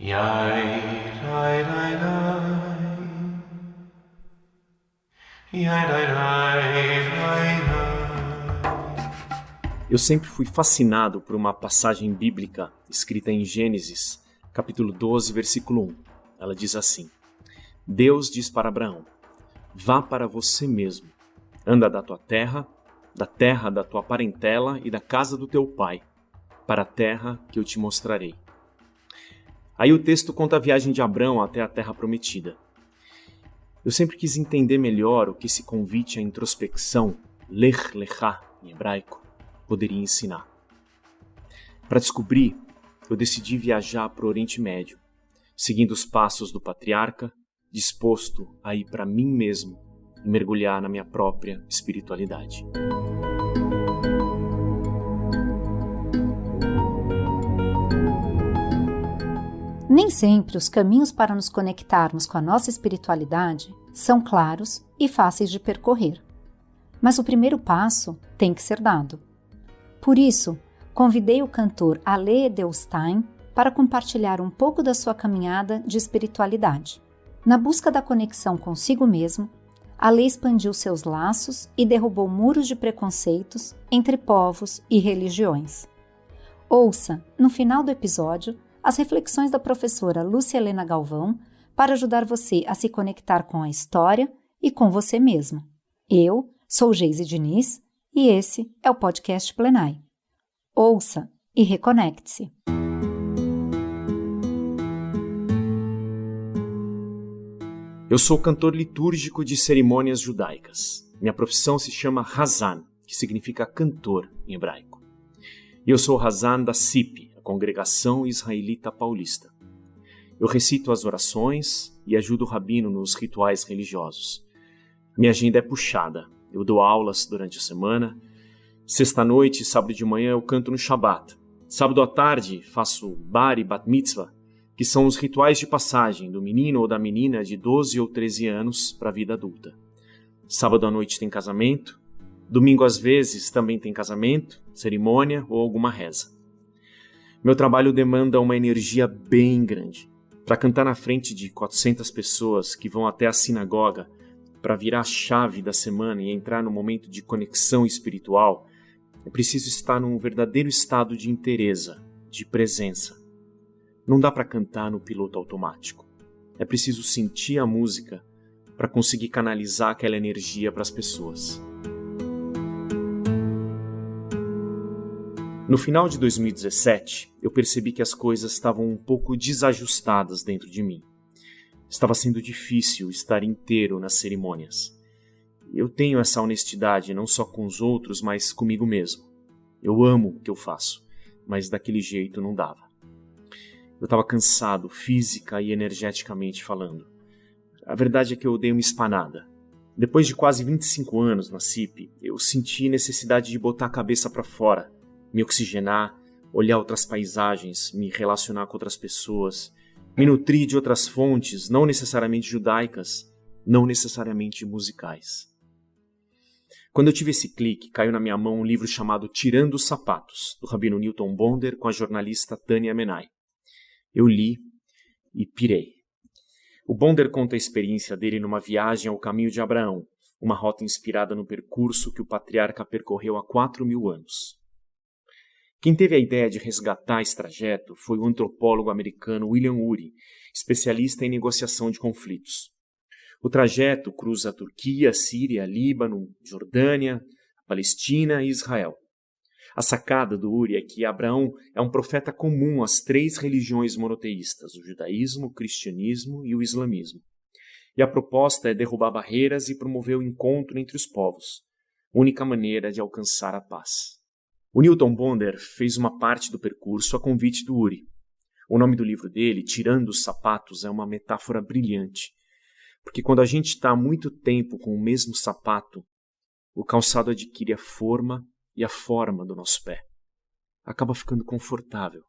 Yai, rai, rai, rai. Yai, rai, rai, rai, rai. Eu sempre fui fascinado por uma passagem bíblica escrita em Gênesis, capítulo 12, versículo 1. Ela diz assim: Deus diz para Abraão: vá para você mesmo, anda da tua terra, da terra da tua parentela e da casa do teu pai, para a terra que eu te mostrarei. Aí o texto conta a viagem de Abraão até a terra prometida. Eu sempre quis entender melhor o que esse convite à introspecção, Lech Lechá, em hebraico, poderia ensinar. Para descobrir, eu decidi viajar para o Oriente Médio, seguindo os passos do patriarca, disposto a ir para mim mesmo e mergulhar na minha própria espiritualidade. Nem sempre os caminhos para nos conectarmos com a nossa espiritualidade são claros e fáceis de percorrer. Mas o primeiro passo tem que ser dado. Por isso, convidei o cantor Ale Edelstein para compartilhar um pouco da sua caminhada de espiritualidade. Na busca da conexão consigo mesmo, Ale expandiu seus laços e derrubou muros de preconceitos entre povos e religiões. Ouça, no final do episódio, as reflexões da professora Lúcia Helena Galvão para ajudar você a se conectar com a história e com você mesmo. Eu sou Geise Diniz e esse é o podcast Plenai. Ouça e reconecte-se. Eu sou cantor litúrgico de cerimônias judaicas. Minha profissão se chama Hazan, que significa cantor em hebraico. E eu sou Hazan da CIP, a Congregação Israelita Paulista. Eu recito as orações e ajudo o rabino nos rituais religiosos. Minha agenda é puxada. Eu dou aulas durante a semana. Sexta-noite e sábado de manhã eu canto no Shabat. Sábado à tarde faço bar e bat mitzvah, que são os rituais de passagem do menino ou da menina de 12 ou 13 anos para a vida adulta. Sábado à noite tem casamento. Domingo às vezes também tem casamento, cerimônia ou alguma reza. Meu trabalho demanda uma energia bem grande. Para cantar na frente de 400 pessoas que vão até a sinagoga para virar a chave da semana e entrar no momento de conexão espiritual, é preciso estar num verdadeiro estado de inteireza, de presença. Não dá para cantar no piloto automático. É preciso sentir a música para conseguir canalizar aquela energia para as pessoas. No final de 2017, eu percebi que as coisas estavam um pouco desajustadas dentro de mim. Estava sendo difícil estar inteiro nas cerimônias. Eu tenho essa honestidade não só com os outros, mas comigo mesmo. Eu amo o que eu faço, mas daquele jeito não dava. Eu estava cansado, física e energeticamente falando. A verdade é que eu dei uma espanada. Depois de quase 25 anos na CIP, eu senti necessidade de botar a cabeça para fora, me oxigenar, olhar outras paisagens, me relacionar com outras pessoas, me nutrir de outras fontes, não necessariamente judaicas, não necessariamente musicais. Quando eu tive esse clique, caiu na minha mão um livro chamado Tirando os Sapatos, do rabino Newton Bonder com a jornalista Tânia Menai. Eu li e pirei. O Bonder conta a experiência dele numa viagem ao caminho de Abraão, uma rota inspirada no percurso que o patriarca percorreu há 4.000 anos. Quem teve a ideia de resgatar esse trajeto foi o antropólogo americano William Ury, especialista em negociação de conflitos. O trajeto cruza a Turquia, Síria, Líbano, Jordânia, Palestina e Israel. A sacada do Ury é que Abraão é um profeta comum às 3 religiões monoteístas, o judaísmo, o cristianismo e o islamismo. E a proposta é derrubar barreiras e promover o encontro entre os povos, única maneira de alcançar a paz. O Newton Bonder fez uma parte do percurso a convite do Ury. O nome do livro dele, Tirando os Sapatos, é uma metáfora brilhante, porque quando a gente está há muito tempo com o mesmo sapato, o calçado adquire a forma e a forma do nosso pé. Acaba ficando confortável.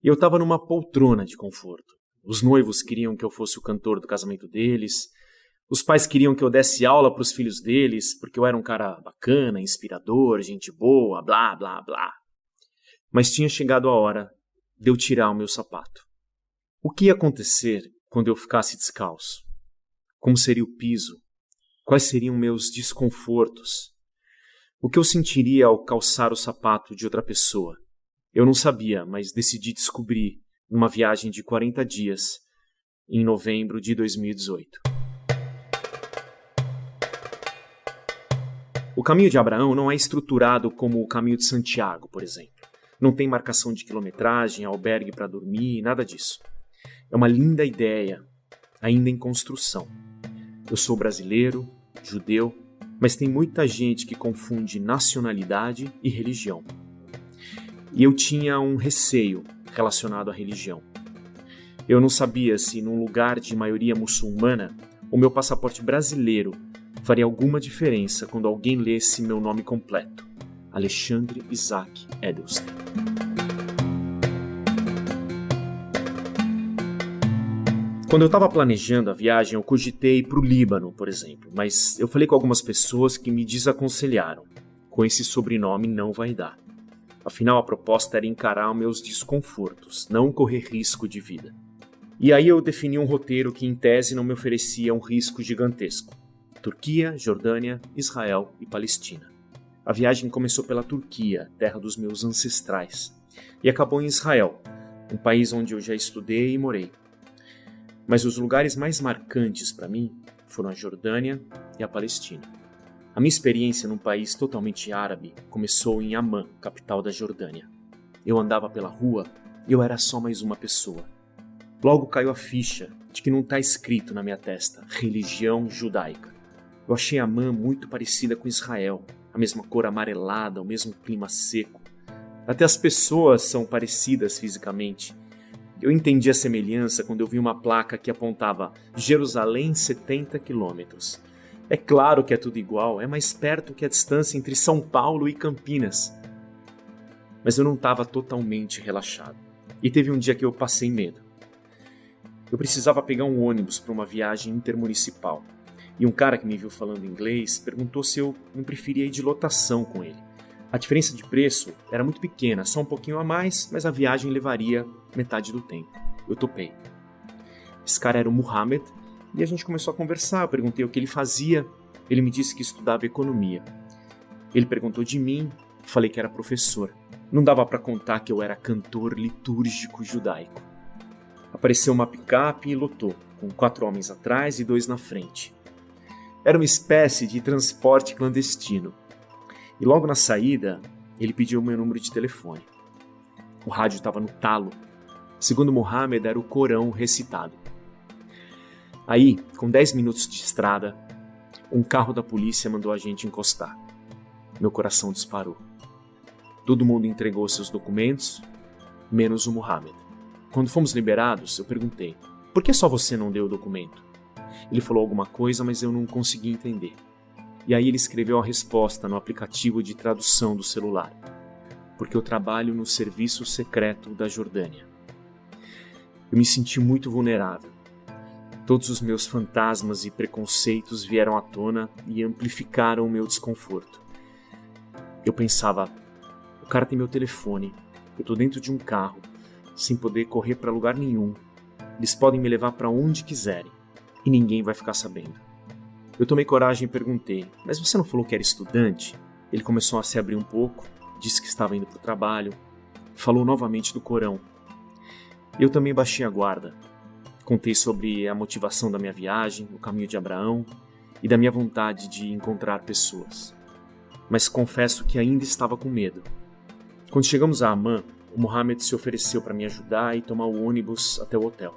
E eu estava numa poltrona de conforto. Os noivos queriam que eu fosse o cantor do casamento deles. Os pais queriam que eu desse aula para os filhos deles, porque eu era um cara bacana, inspirador, gente boa, blá, blá, blá. Mas tinha chegado a hora de eu tirar o meu sapato. O que ia acontecer quando eu ficasse descalço? Como seria o piso? Quais seriam meus desconfortos? O que eu sentiria ao calçar o sapato de outra pessoa? Eu não sabia, mas decidi descobrir numa viagem de 40 dias, em novembro de 2018. O caminho de Abraão não é estruturado como o caminho de Santiago, por exemplo. Não tem marcação de quilometragem, albergue para dormir, nada disso. É uma linda ideia, ainda em construção. Eu sou brasileiro, judeu, mas tem muita gente que confunde nacionalidade e religião. E eu tinha um receio relacionado à religião. Eu não sabia se, num lugar de maioria muçulmana, o meu passaporte brasileiro faria alguma diferença quando alguém lesse meu nome completo: Alexandre Isaac Edelstein. Quando eu estava planejando a viagem, eu cogitei para o Líbano, por exemplo, mas eu falei com algumas pessoas que me desaconselharam. Com esse sobrenome não vai dar. Afinal, a proposta era encarar meus desconfortos, não correr risco de vida. E aí eu defini um roteiro que, em tese, não me oferecia um risco gigantesco: Turquia, Jordânia, Israel e Palestina. A viagem começou pela Turquia, terra dos meus ancestrais, e acabou em Israel, um país onde eu já estudei e morei. Mas os lugares mais marcantes para mim foram a Jordânia e a Palestina. A minha experiência num país totalmente árabe começou em Amman, capital da Jordânia. Eu andava pela rua e eu era só mais uma pessoa. Logo caiu a ficha de que não está escrito na minha testa religião judaica. Eu achei Amman muito parecida com Israel, a mesma cor amarelada, o mesmo clima seco. Até as pessoas são parecidas fisicamente. Eu entendi a semelhança quando eu vi uma placa que apontava Jerusalém 70 quilômetros. É claro que é tudo igual, é mais perto que a distância entre São Paulo e Campinas. Mas eu não estava totalmente relaxado. E teve um dia que eu passei medo. Eu precisava pegar um ônibus para uma viagem intermunicipal. E um cara que me viu falando inglês perguntou se eu não preferia ir de lotação com ele. A diferença de preço era muito pequena, só um pouquinho a mais, mas a viagem levaria metade do tempo. Eu topei. Esse cara era o Mohamed e a gente começou a conversar. Eu perguntei o que ele fazia. Ele me disse que estudava economia. Ele perguntou de mim, falei que era professor. Não dava para contar que eu era cantor litúrgico judaico. Apareceu uma picape e lotou, com 4 homens atrás e 2 na frente. Era uma espécie de transporte clandestino. E logo na saída, ele pediu o meu número de telefone. O rádio estava no talo. Segundo Mohamed, era o Corão recitado. Aí, com 10 minutos de estrada, um carro da polícia mandou a gente encostar. Meu coração disparou. Todo mundo entregou seus documentos, menos o Mohamed. Quando fomos liberados, eu perguntei: por que só você não deu o documento? Ele falou alguma coisa, mas eu não consegui entender. E aí ele escreveu a resposta no aplicativo de tradução do celular: porque eu trabalho no serviço secreto da Jordânia. Eu me senti muito vulnerável. Todos os meus fantasmas e preconceitos vieram à tona e amplificaram o meu desconforto. Eu pensava: o cara tem meu telefone, eu tô dentro de um carro, sem poder correr para lugar nenhum. Eles podem me levar para onde quiserem e ninguém vai ficar sabendo. Eu tomei coragem e perguntei: mas você não falou que era estudante? Ele começou a se abrir um pouco, disse que estava indo para o trabalho, falou novamente do Corão. Eu também baixei a guarda. Contei sobre a motivação da minha viagem, o caminho de Abraão e da minha vontade de encontrar pessoas. Mas confesso que ainda estava com medo. Quando chegamos a Amman, o Mohamed se ofereceu para me ajudar e tomar o ônibus até o hotel.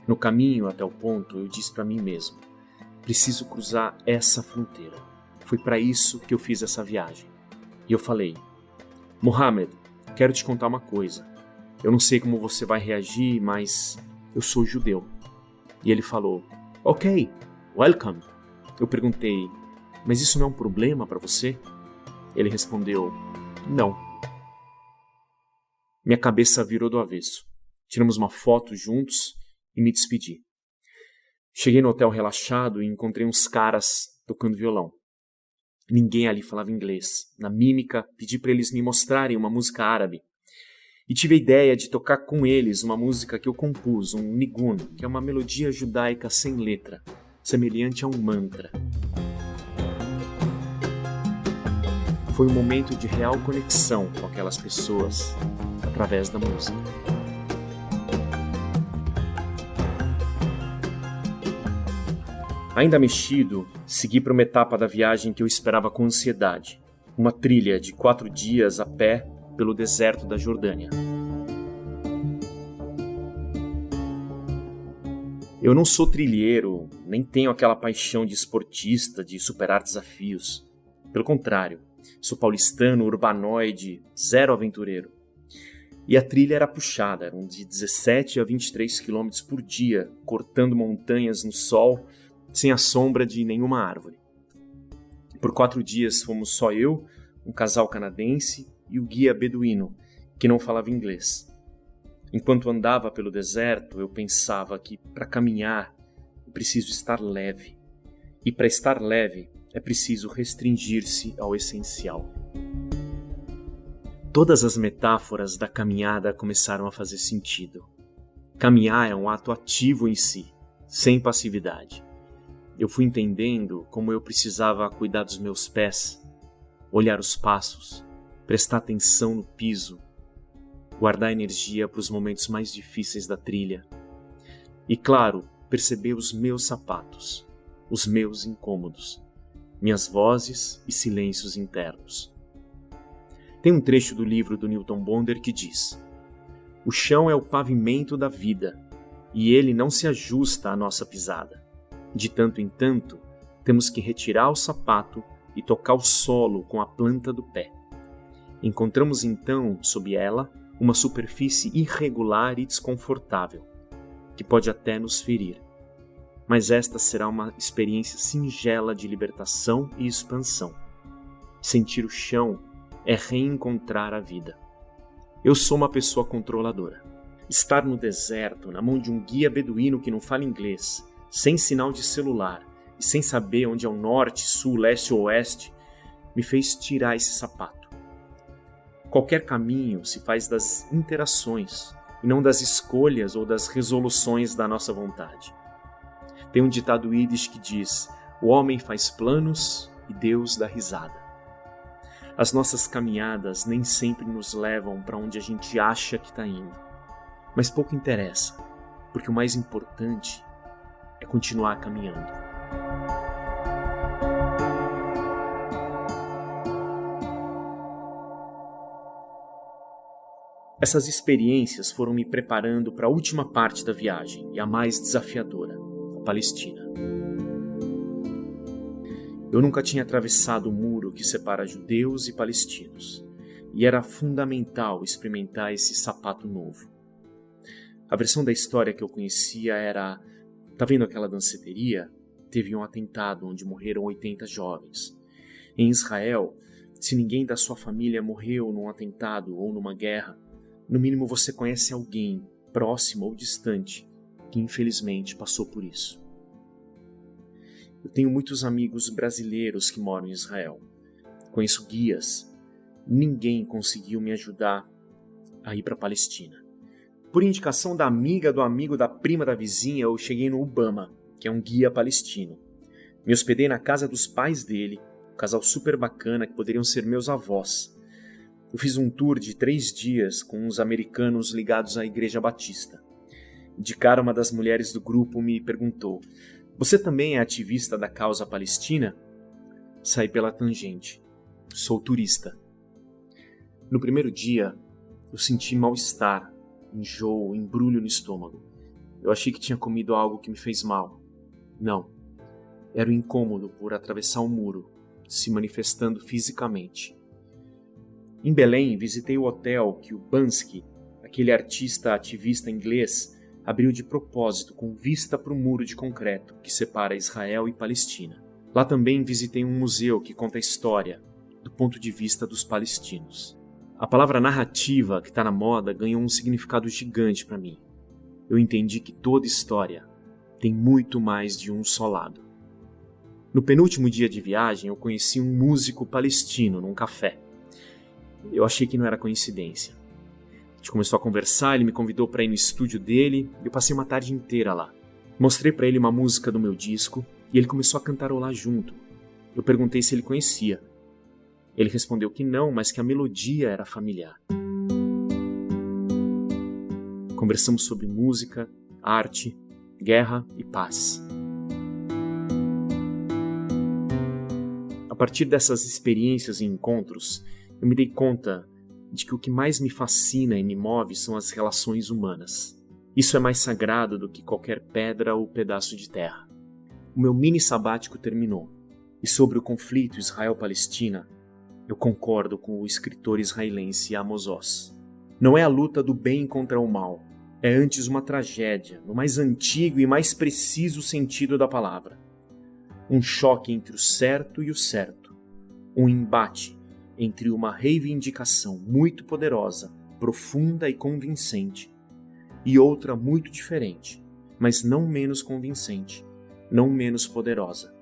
No caminho até o ponto, eu disse para mim mesmo: preciso cruzar essa fronteira. Foi para isso que eu fiz essa viagem. E eu falei: Mohamed, quero te contar uma coisa. Eu não sei como você vai reagir, mas eu sou judeu. E ele falou: ok, welcome. Eu perguntei: mas isso não é um problema para você? Ele respondeu: não. Minha cabeça virou do avesso. Tiramos uma foto juntos e me despedi. Cheguei no hotel relaxado e encontrei uns caras tocando violão. Ninguém ali falava inglês. Na mímica, pedi para eles me mostrarem uma música árabe. E tive a ideia de tocar com eles uma música que eu compus, um nigun, que é uma melodia judaica sem letra, semelhante a um mantra. Foi um momento de real conexão com aquelas pessoas através da música. Ainda mexido, segui para uma etapa da viagem que eu esperava com ansiedade. Uma trilha de 4 dias a pé pelo deserto da Jordânia. Eu não sou trilheiro, nem tenho aquela paixão de esportista, de superar desafios. Pelo contrário, sou paulistano, urbanoide, zero aventureiro. E a trilha era puxada, eram de 17 a 23 km por dia, cortando montanhas no sol, sem a sombra de nenhuma árvore. Por 4 dias fomos só eu, um casal canadense e o guia beduíno, que não falava inglês. Enquanto andava pelo deserto, eu pensava que para caminhar é preciso estar leve. E para estar leve é preciso restringir-se ao essencial. Todas as metáforas da caminhada começaram a fazer sentido. Caminhar é um ato ativo em si, sem passividade. Eu fui entendendo como eu precisava cuidar dos meus pés, olhar os passos, prestar atenção no piso, guardar energia para os momentos mais difíceis da trilha. E claro, perceber os meus sapatos, os meus incômodos, minhas vozes e silêncios internos. Tem um trecho do livro do Newton Bonder que diz: "O chão é o pavimento da vida, e ele não se ajusta à nossa pisada. De tanto em tanto, temos que retirar o sapato e tocar o solo com a planta do pé. Encontramos então, sob ela, uma superfície irregular e desconfortável, que pode até nos ferir. Mas esta será uma experiência singela de libertação e expansão. Sentir o chão é reencontrar a vida. Eu sou uma pessoa controladora. Estar no deserto, na mão de um guia beduíno que não fala inglês, sem sinal de celular e sem saber onde é o norte, sul, leste ou oeste, me fez tirar esse sapato. Qualquer caminho se faz das interações e não das escolhas ou das resoluções da nossa vontade. Tem um ditado Yiddish que diz: "O homem faz planos e Deus dá risada." As nossas caminhadas nem sempre nos levam para onde a gente acha que está indo. Mas pouco interessa, porque o mais importante é continuar caminhando. Essas experiências foram me preparando para a última parte da viagem e a mais desafiadora, a Palestina. Eu nunca tinha atravessado o muro que separa judeus e palestinos, e era fundamental experimentar esse sapato novo. A versão da história que eu conhecia era: tá vendo aquela danceteria? Teve um atentado onde morreram 80 jovens. Em Israel, se ninguém da sua família morreu num atentado ou numa guerra, no mínimo você conhece alguém, próximo ou distante, que infelizmente passou por isso. Eu tenho muitos amigos brasileiros que moram em Israel. Conheço guias. Ninguém conseguiu me ajudar a ir para a Palestina. Por indicação da amiga, do amigo, da prima, da vizinha, eu cheguei no Obama, que é um guia palestino. Me hospedei na casa dos pais dele, um casal super bacana que poderiam ser meus avós. Eu fiz um tour de 3 dias com uns americanos ligados à Igreja Batista. De cara, uma das mulheres do grupo me perguntou: "Você também é ativista da causa palestina?" Saí pela tangente. Sou turista. No primeiro dia, eu senti mal-estar, enjoo, embrulho no estômago. Eu achei que tinha comido algo que me fez mal. Não. Era o incômodo por atravessar um muro, se manifestando fisicamente. Em Belém, visitei o hotel que o Bansky, aquele artista ativista inglês, abriu de propósito com vista para o muro de concreto que separa Israel e Palestina. Lá também visitei um museu que conta a história do ponto de vista dos palestinos. A palavra narrativa que está na moda ganhou um significado gigante para mim. Eu entendi que toda história tem muito mais de um só lado. No penúltimo dia de viagem, eu conheci um músico palestino num café. Eu achei que não era coincidência. gente começou a conversar, ele me convidou para ir no estúdio dele e eu passei uma tarde inteira lá. Mostrei para ele uma música do meu disco e ele começou a cantarolar junto. Eu perguntei se ele conhecia. Ele respondeu que não, mas que a melodia era familiar. Conversamos sobre música, arte, guerra e paz. A partir dessas experiências e encontros, eu me dei conta de que o que mais me fascina e me move são as relações humanas. Isso é mais sagrado do que qualquer pedra ou pedaço de terra. O meu mini sabático terminou. E sobre o conflito Israel-Palestina, eu concordo com o escritor israelense Amos Oz. Não é a luta do bem contra o mal. É antes uma tragédia, no mais antigo e mais preciso sentido da palavra. Um choque entre o certo e o certo. Um embate entre uma reivindicação muito poderosa, profunda e convincente, e outra muito diferente, mas não menos convincente, não menos poderosa,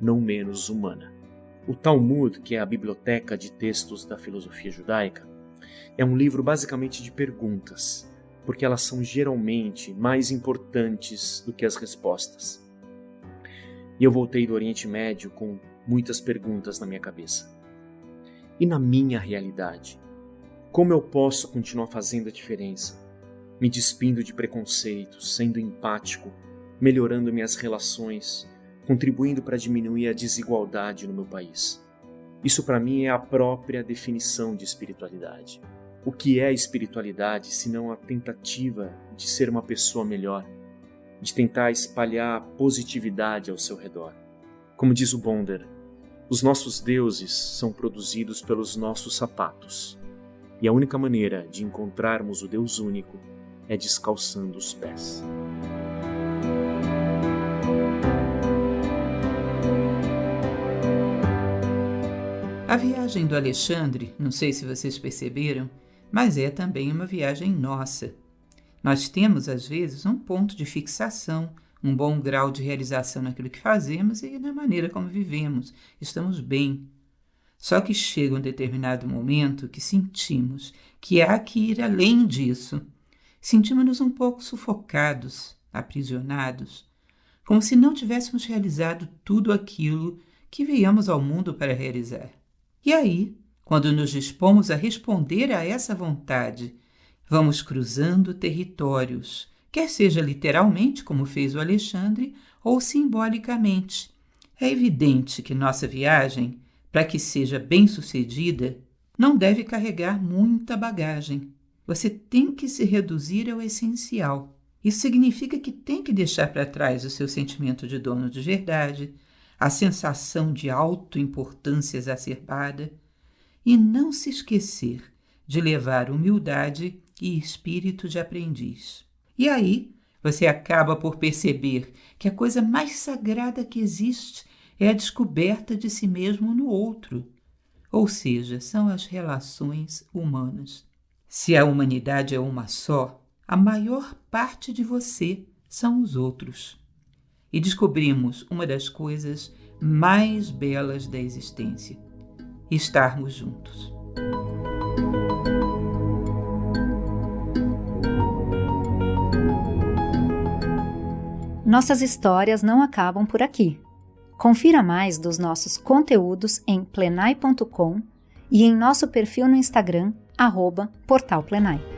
não menos humana. O Talmud, que é a biblioteca de textos da filosofia judaica, é um livro basicamente de perguntas, porque elas são geralmente mais importantes do que as respostas. E eu voltei do Oriente Médio com muitas perguntas na minha cabeça. E na minha realidade? Como eu posso continuar fazendo a diferença? Me despindo de preconceitos, sendo empático, melhorando minhas relações, contribuindo para diminuir a desigualdade no meu país. Isso para mim é a própria definição de espiritualidade. O que é espiritualidade se não a tentativa de ser uma pessoa melhor, de tentar espalhar positividade ao seu redor? Como diz o Bonder, os nossos deuses são produzidos pelos nossos sapatos, e a única maneira de encontrarmos o Deus único é descalçando os pés. A viagem do Alexandre, não sei se vocês perceberam, mas é também uma viagem nossa. Nós temos, às vezes, um ponto de fixação, um bom grau de realização naquilo que fazemos e na maneira como vivemos. Estamos bem. Só que chega um determinado momento que sentimos que há que ir além disso. Sentimos-nos um pouco sufocados, aprisionados, como se não tivéssemos realizado tudo aquilo que viemos ao mundo para realizar. E aí, quando nos dispomos a responder a essa vontade, vamos cruzando territórios, quer seja literalmente, como fez o Alexandre, ou simbolicamente. É evidente que nossa viagem, para que seja bem-sucedida, não deve carregar muita bagagem. Você tem que se reduzir ao essencial. Isso significa que tem que deixar para trás o seu sentimento de dono de verdade, a sensação de autoimportância exacerbada, e não se esquecer de levar humildade e espírito de aprendiz. E aí você acaba por perceber que a coisa mais sagrada que existe é a descoberta de si mesmo no outro, ou seja, são as relações humanas. Se a humanidade é uma só, a maior parte de você são os outros. E descobrimos uma das coisas mais belas da existência: estarmos juntos. Nossas histórias não acabam por aqui. Confira mais dos nossos conteúdos em plenai.com e em nosso perfil no Instagram, @portalplenai.